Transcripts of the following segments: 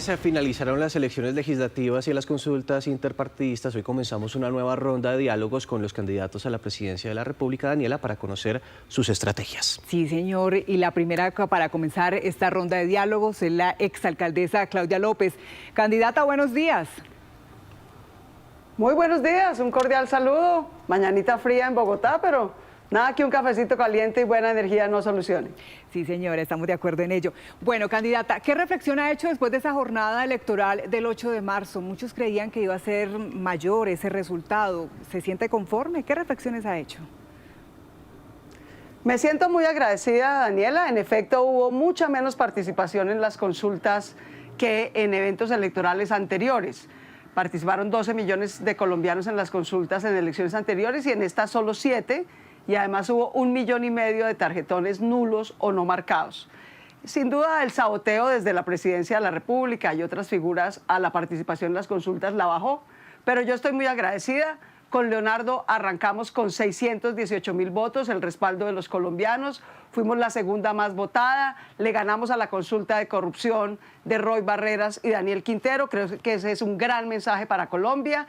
viernes se finalizaron las elecciones legislativas y las consultas interpartidistas. Hoy comenzamos una nueva ronda de diálogos con los candidatos a la presidencia de la República, Daniela, para conocer sus estrategias. Sí, señor. Y la primera para comenzar esta ronda de diálogos es la exalcaldesa Claudia López. Candidata, buenos días. Muy buenos días, un cordial saludo. Mañanita fría en Bogotá, pero nada que un cafecito caliente y buena energía no solucione. Sí, señora, estamos de acuerdo en ello. Bueno, candidata, ¿qué reflexión ha hecho después de esa jornada electoral del 8 de marzo? Muchos creían que iba a ser mayor ese resultado. ¿Se siente conforme? ¿Qué reflexiones ha hecho? Me siento muy agradecida, Daniela. En efecto, hubo mucha menos participación en las consultas que en eventos electorales anteriores. Participaron 12 millones de colombianos en las consultas en elecciones anteriores y en estas solo 7. Y además hubo 1,5 millones de tarjetones nulos o no marcados. Sin duda el saboteo desde la Presidencia de la República y otras figuras a la participación en las consultas la bajó, pero yo estoy muy agradecida. Con Leonardo arrancamos con 618.000 votos, el respaldo de los colombianos, fuimos la segunda más votada, le ganamos a la consulta de corrupción de Roy Barreras y Daniel Quintero, creo que ese es un gran mensaje para Colombia.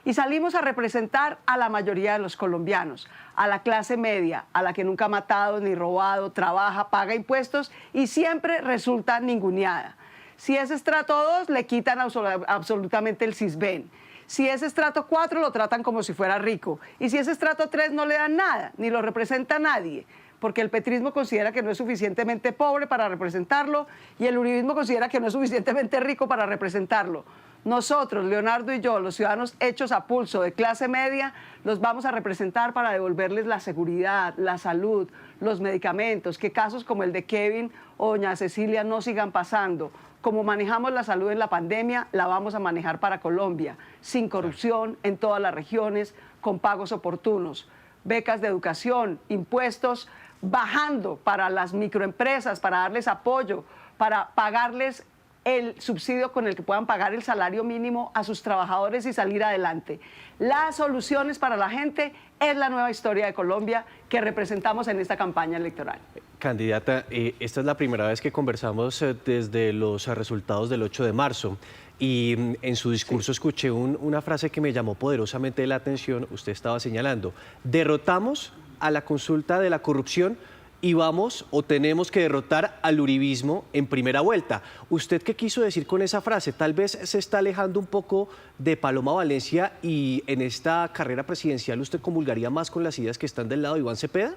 Y salimos a representar a la mayoría de los colombianos, a la clase media, a la que nunca ha matado ni robado, trabaja, paga impuestos y siempre resulta ninguneada. Si es estrato 2, le quitan absolutamente el Sisbén. Si es estrato 4, lo tratan como si fuera rico. Y si es estrato 3, no le dan nada, ni lo representa nadie, porque el petrismo considera que no es suficientemente pobre para representarlo y el uribismo considera que no es suficientemente rico para representarlo. Nosotros, Leonardo y yo, los ciudadanos hechos a pulso de clase media, los vamos a representar para devolverles la seguridad, la salud, los medicamentos, que casos como el de Kevin o doña Cecilia no sigan pasando. Como manejamos la salud en la pandemia, la vamos a manejar para Colombia, sin corrupción, en todas las regiones, con pagos oportunos, becas de educación, impuestos bajando para las microempresas, para darles apoyo, para pagarles el subsidio con el que puedan pagar el salario mínimo a sus trabajadores y salir adelante. Las soluciones para la gente es la nueva historia de Colombia que representamos en esta campaña electoral. Candidata, esta es la primera vez que conversamos desde los resultados del 8 de marzo y en su discurso escuché una frase que me llamó poderosamente la atención. Usted estaba señalando, derrotamos a la consulta de la corrupción y vamos o tenemos que derrotar al uribismo en primera vuelta. ¿Usted qué quiso decir con esa frase? Tal vez se está alejando un poco de Paloma Valencia y en esta carrera presidencial usted comulgaría más con las ideas que están del lado de Iván Cepeda.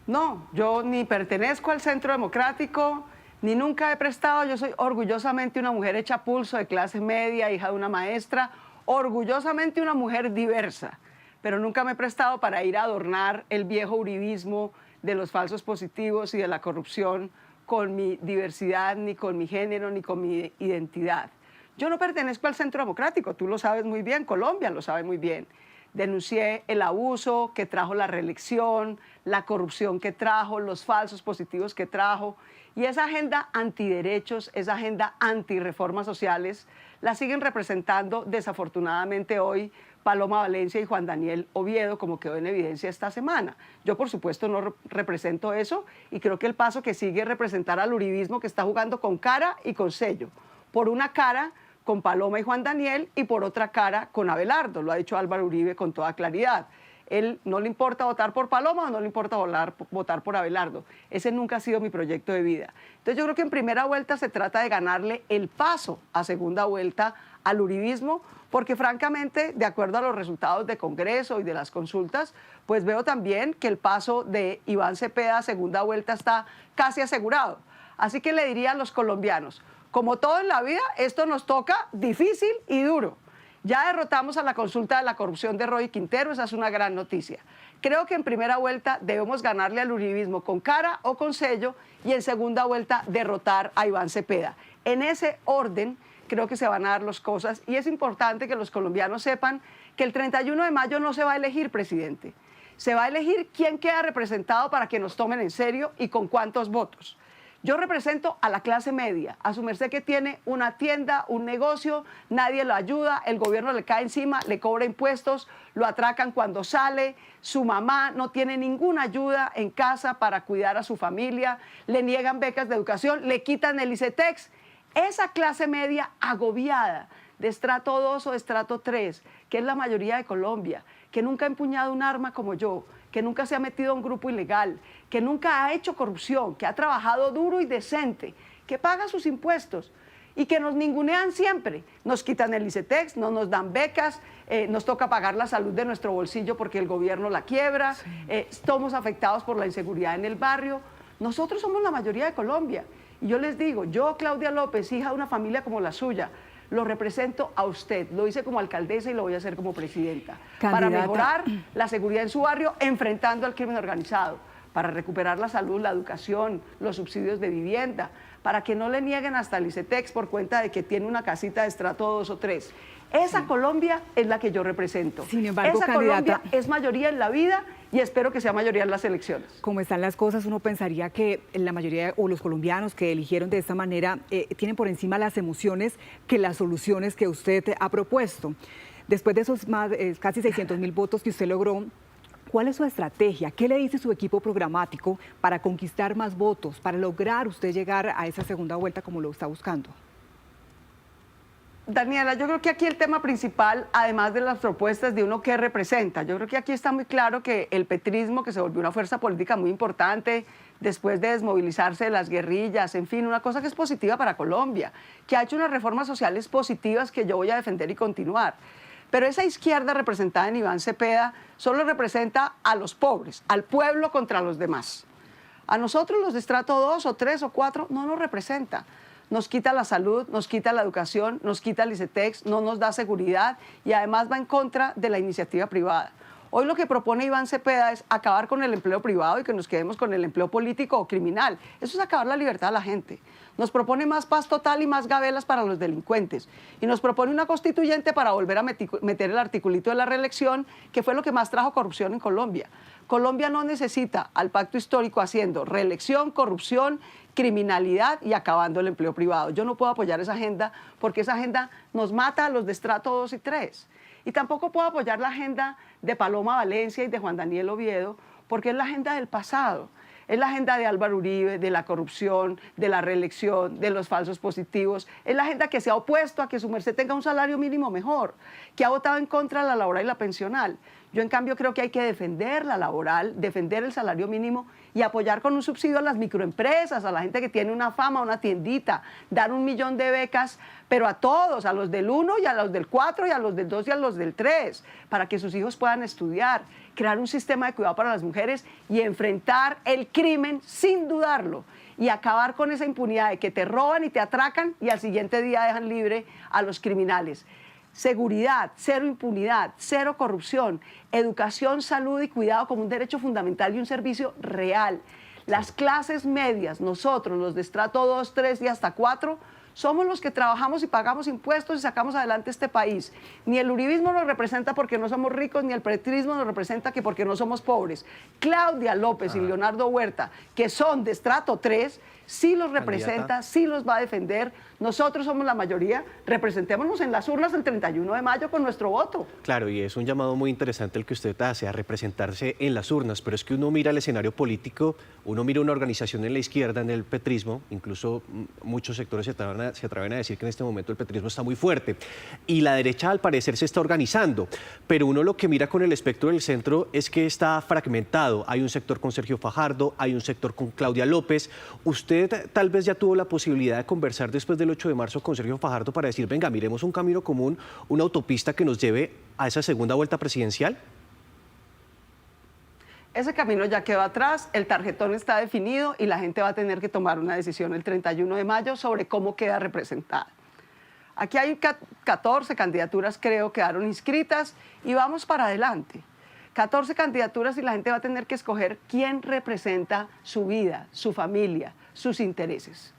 No, yo ni pertenezco al Centro Democrático, ni nunca he prestado. Yo soy orgullosamente una mujer hecha a pulso de clase media, hija de una maestra, orgullosamente una mujer diversa. Pero nunca me he prestado para ir a adornar el viejo uribismo de los falsos positivos y de la corrupción con mi diversidad, ni con mi género, ni con mi identidad. Yo no pertenezco al Centro Democrático, tú lo sabes muy bien, Colombia lo sabe muy bien. Denuncié el abuso que trajo la reelección, la corrupción que trajo, los falsos positivos que trajo. Y esa agenda antiderechos, esa agenda antirreformas sociales, la siguen representando desafortunadamente hoy Paloma Valencia y Juan Daniel Oviedo, como quedó en evidencia esta semana. Yo, por supuesto, no represento eso y creo que el paso que sigue es representar al uribismo que está jugando con cara y con sello. Por una cara con Paloma y Juan Daniel y por otra cara con Abelardo, lo ha dicho Álvaro Uribe con toda claridad. Él no le importa votar por Paloma o no le importa votar por Abelardo. Ese nunca ha sido mi proyecto de vida. Entonces yo creo que en primera vuelta se trata de ganarle el paso a segunda vuelta al uribismo, porque francamente, de acuerdo a los resultados de Congreso y de las consultas, pues veo también que el paso de Iván Cepeda a segunda vuelta está casi asegurado. Así que le diría a los colombianos, como todo en la vida, esto nos toca difícil y duro. Ya derrotamos a la consulta de la corrupción de Roy Quintero, esa es una gran noticia. Creo que en primera vuelta debemos ganarle al uribismo con cara o con sello y en segunda vuelta derrotar a Iván Cepeda. En ese orden creo que se van a dar las cosas y es importante que los colombianos sepan que el 31 de mayo no se va a elegir presidente. Se va a elegir quién queda representado para que nos tomen en serio y con cuántos votos. Yo represento a la clase media, a su merced que tiene una tienda, un negocio, nadie lo ayuda, el gobierno le cae encima, le cobra impuestos, lo atracan cuando sale, su mamá no tiene ninguna ayuda en casa para cuidar a su familia, le niegan becas de educación, le quitan el ICETEX. Esa clase media agobiada de estrato 2 o de estrato 3, que es la mayoría de Colombia, que nunca ha empuñado un arma como yo, que nunca se ha metido a un grupo ilegal, que nunca ha hecho corrupción, que ha trabajado duro y decente, que paga sus impuestos y que nos ningunean siempre. Nos quitan el ICETEX, no nos dan becas, nos toca pagar la salud de nuestro bolsillo porque el gobierno la quiebra, sí. Estamos afectados por la inseguridad en el barrio. Nosotros somos la mayoría de Colombia. Y yo les digo, yo, Claudia López, hija de una familia como la suya, lo represento a usted, lo hice como alcaldesa y lo voy a hacer como presidenta, para mejorar la seguridad en su barrio, enfrentando al crimen organizado, para recuperar la salud, la educación, los subsidios de vivienda, para que no le nieguen hasta el ICETEX por cuenta de que tiene una casita de estrato 2 o 3. Esa sí. Colombia es la que yo represento. Sin embargo, esa candidata, Colombia es mayoría en la vida y espero que sea mayoría en las elecciones. Como están las cosas, uno pensaría que la mayoría o los colombianos que eligieron de esta manera tienen por encima las emociones que las soluciones que usted ha propuesto. Después de esos casi 600.000 votos que usted logró, ¿cuál es su estrategia? ¿Qué le dice su equipo programático para conquistar más votos, para lograr usted llegar a esa segunda vuelta como lo está buscando? Daniela, yo creo que aquí el tema principal, además de las propuestas de uno que representa, yo creo que aquí está muy claro que el petrismo, que se volvió una fuerza política muy importante después de desmovilizarse de las guerrillas, en fin, una cosa que es positiva para Colombia, que ha hecho unas reformas sociales positivas que yo voy a defender y continuar. Pero esa izquierda representada en Iván Cepeda solo representa a los pobres, al pueblo contra los demás. A nosotros los de estrato 2 o 3 o 4 no nos representa. Nos quita la salud, nos quita la educación, nos quita el ICETEX, no nos da seguridad y además va en contra de la iniciativa privada. Hoy lo que propone Iván Cepeda es acabar con el empleo privado y que nos quedemos con el empleo político o criminal. Eso es acabar la libertad de la gente. Nos propone más paz total y más gabelas para los delincuentes. Y nos propone una constituyente para volver a meter el articulito de la reelección, que fue lo que más trajo corrupción en Colombia. Colombia no necesita al pacto histórico haciendo reelección, corrupción, criminalidad y acabando el empleo privado. Yo no puedo apoyar esa agenda porque esa agenda nos mata a los de estrato 2 y 3. Y tampoco puedo apoyar la agenda de Paloma Valencia y de Juan Daniel Oviedo porque es la agenda del pasado. Es la agenda de Álvaro Uribe, de la corrupción, de la reelección, de los falsos positivos. Es la agenda que se ha opuesto a que su merced tenga un salario mínimo mejor, que ha votado en contra de la laboral y la pensional. Yo, en cambio, creo que hay que defender la laboral, defender el salario mínimo y apoyar con un subsidio a las microempresas, a la gente que tiene una fama, una tiendita, dar 1 millón de becas, pero a todos, a los del 1 y a los del 4 y a los del 2 y a los del 3, para que sus hijos puedan estudiar, crear un sistema de cuidado para las mujeres y enfrentar el crimen sin dudarlo y acabar con esa impunidad de que te roban y te atracan y al siguiente día dejan libre a los criminales. Seguridad, cero impunidad, cero corrupción, educación, salud y cuidado como un derecho fundamental y un servicio real. Las clases medias, nosotros, los de estrato 2, 3 y hasta 4, somos los que trabajamos y pagamos impuestos y sacamos adelante este país. Ni el uribismo nos representa porque no somos ricos, ni el petrismo nos representa que porque no somos pobres. Claudia López y Leonardo Huerta, que son de estrato 3, sí los representa, sí los va a defender. Nosotros somos la mayoría, representémonos en las urnas el 31 de mayo con nuestro voto. Claro, y es un llamado muy interesante el que usted hace, a representarse en las urnas, pero es que uno mira el escenario político, uno mira una organización en la izquierda, en el petrismo, incluso muchos sectores se atreven a decir que en este momento el petrismo está muy fuerte, y la derecha al parecer se está organizando, pero uno lo que mira con el espectro del centro es que está fragmentado. Hay un sector con Sergio Fajardo, hay un sector con Claudia López. Usted tal vez ya tuvo la posibilidad de conversar después del 8 de marzo con Sergio Fajardo para decir, venga, miremos un camino común, una autopista que nos lleve a esa segunda vuelta presidencial. Ese camino ya quedó atrás, el tarjetón está definido y la gente va a tener que tomar una decisión el 31 de mayo sobre cómo queda representada. Aquí hay 14 candidaturas, creo, quedaron inscritas y vamos para adelante. 14 candidaturas y la gente va a tener que escoger quién representa su vida, su familia, sus intereses.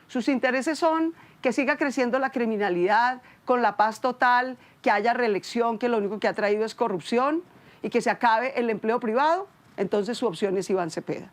Sus intereses son que siga creciendo la criminalidad con la paz total, que haya reelección, que lo único que ha traído es corrupción y que se acabe el empleo privado. Entonces su opción es Iván Cepeda.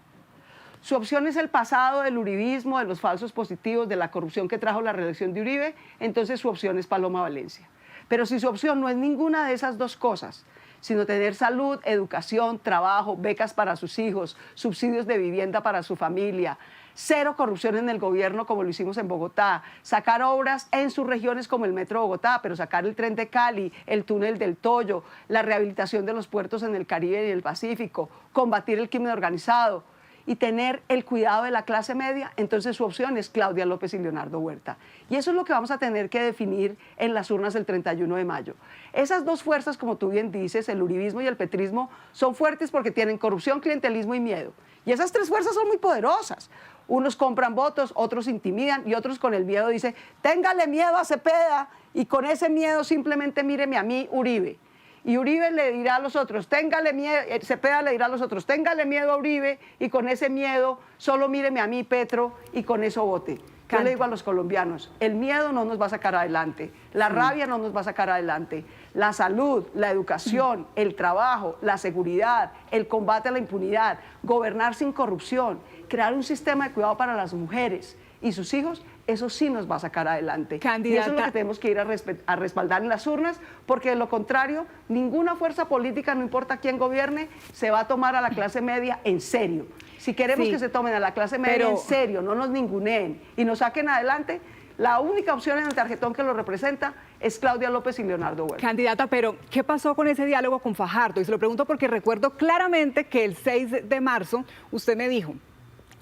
Su opción es el pasado del uribismo, de los falsos positivos, de la corrupción que trajo la reelección de Uribe, entonces su opción es Paloma Valencia. Pero si su opción no es ninguna de esas dos cosas, sino tener salud, educación, trabajo, becas para sus hijos, subsidios de vivienda para su familia, cero corrupción en el gobierno como lo hicimos en Bogotá, sacar obras en sus regiones como el Metro de Bogotá, pero sacar el tren de Cali, el túnel del Toyo, la rehabilitación de los puertos en el Caribe y el Pacífico, combatir el crimen organizado y tener el cuidado de la clase media, entonces su opción es Claudia López y Leonardo Huerta. Y eso es lo que vamos a tener que definir en las urnas del 31 de mayo. Esas dos fuerzas, como tú bien dices, el uribismo y el petrismo, son fuertes porque tienen corrupción, clientelismo y miedo. Y esas tres fuerzas son muy poderosas. Unos compran votos, otros intimidan y otros con el miedo dicen, téngale miedo a Cepeda y con ese miedo simplemente míreme a mí, Uribe. Y Uribe le dirá a los otros, téngale miedo, Cepeda le dirá a los otros, téngale miedo a Uribe y con ese miedo solo míreme a mí, Petro, y con eso vote. Yo le digo a los colombianos, el miedo no nos va a sacar adelante, la rabia no nos va a sacar adelante, la salud, la educación, el trabajo, la seguridad, el combate a la impunidad, gobernar sin corrupción, crear un sistema de cuidado para las mujeres y sus hijos, eso sí nos va a sacar adelante. Candidata. Y eso es lo que tenemos que ir a respaldar en las urnas, porque de lo contrario, ninguna fuerza política, no importa quién gobierne, se va a tomar a la clase media en serio. Si queremos que se tomen a la clase media en serio, no nos ninguneen y nos saquen adelante, la única opción en el tarjetón que lo representa es Claudia López y Leonardo Huerta. Candidata, pero ¿qué pasó con ese diálogo con Fajardo? Y se lo pregunto porque recuerdo claramente que el 6 de marzo usted me dijo,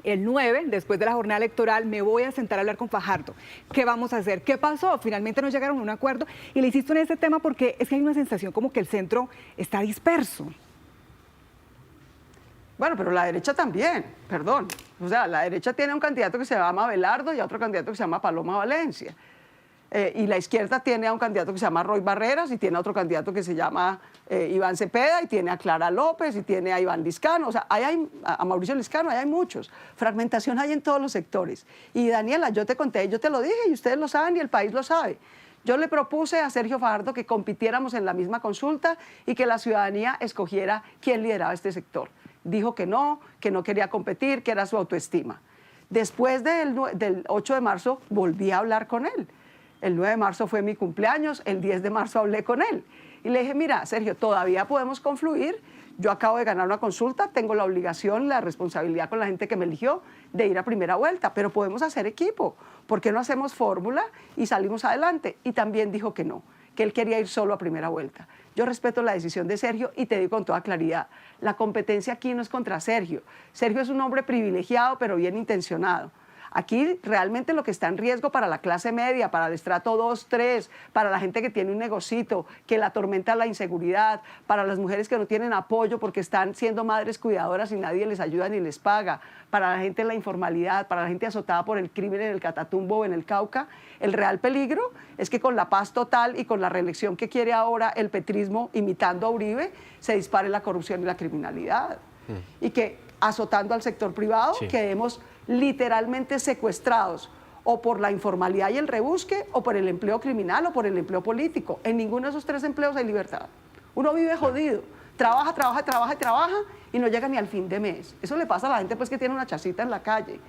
el 9, después de la jornada electoral, me voy a sentar a hablar con Fajardo. ¿Qué vamos a hacer? ¿Qué pasó? Finalmente no llegaron a un acuerdo. Y le insisto en este tema porque es que hay una sensación como que el centro está disperso. Bueno, pero la derecha también, perdón. O sea, la derecha tiene un candidato que se llama Abelardo y otro candidato que se llama Paloma Valencia. Y la izquierda tiene a un candidato que se llama Roy Barreras y tiene a otro candidato que se llama Iván Cepeda y tiene a Clara López y tiene a Iván Liscano, o sea, a Mauricio Liscano, ahí hay muchos. Fragmentación hay en todos los sectores. Y Daniela, yo te conté, yo te lo dije y ustedes lo saben y el país lo sabe. Yo le propuse a Sergio Fajardo que compitiéramos en la misma consulta y que la ciudadanía escogiera quién lideraba este sector. Dijo que no quería competir, que era su autoestima. Después del 8 de marzo volví a hablar con él. El 9 de marzo fue mi cumpleaños, el 10 de marzo hablé con él. Y le dije, mira, Sergio, todavía podemos confluir. Yo acabo de ganar una consulta, tengo la obligación, la responsabilidad con la gente que me eligió de ir a primera vuelta, pero podemos hacer equipo. ¿Por qué no hacemos fórmula y salimos adelante? Y también dijo que no, que él quería ir solo a primera vuelta. Yo respeto la decisión de Sergio y te digo con toda claridad, la competencia aquí no es contra Sergio. Sergio es un hombre privilegiado, pero bien intencionado. Aquí realmente lo que está en riesgo para la clase media, para el estrato 2, 3, para la gente que tiene un negocito, que la atormenta la inseguridad, para las mujeres que no tienen apoyo porque están siendo madres cuidadoras y nadie les ayuda ni les paga, para la gente en la informalidad, para la gente azotada por el crimen en el Catatumbo o en el Cauca, el real peligro es que con la paz total y con la reelección que quiere ahora el petrismo imitando a Uribe, se dispare la corrupción y la criminalidad. Y que azotando al sector privado quedemos literalmente secuestrados o por la informalidad y el rebusque o por el empleo criminal o por el empleo político. En ninguno de esos tres empleos hay libertad. Uno vive jodido, trabaja y no llega ni al fin de mes. Eso le pasa a la gente pues que tiene una chacita en la calle.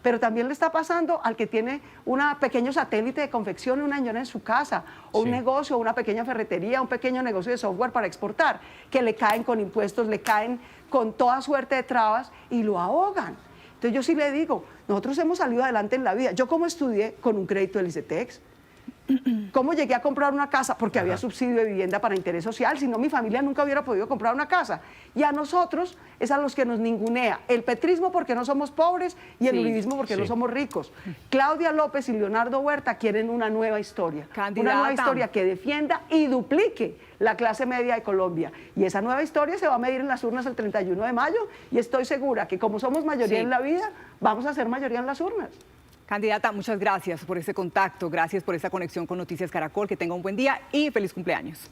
Pero también le está pasando al que tiene un pequeño satélite de confección, una señora en su casa, o un negocio, una pequeña ferretería, un pequeño negocio de software para exportar, que le caen con impuestos, le caen con toda suerte de trabas y lo ahogan. Entonces yo sí le digo, nosotros hemos salido adelante en la vida. Yo como estudié con un crédito del ICETEX, ¿cómo llegué a comprar una casa? Porque había subsidio de vivienda para interés social, si no mi familia nunca hubiera podido comprar una casa. Y a nosotros es a los que nos ningunea el petrismo porque no somos pobres y el uribismo porque no somos ricos. Claudia López y Leonardo Huerta quieren una nueva historia. Candidata. Una nueva historia que defienda y duplique la clase media de Colombia. Y esa nueva historia se va a medir en las urnas el 31 de mayo y estoy segura que como somos mayoría en la vida, vamos a ser mayoría en las urnas. Candidata, muchas gracias por ese contacto, gracias por esa conexión con Noticias Caracol, que tenga un buen día y feliz cumpleaños.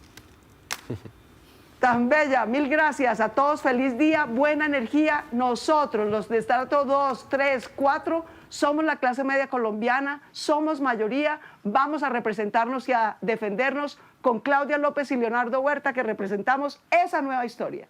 Tan bella, mil gracias a todos, feliz día, buena energía. Nosotros, los de estrato 2, 3, 4, somos la clase media colombiana, somos mayoría, vamos a representarnos y a defendernos con Claudia López y Leonardo Huerta, que representamos esa nueva historia.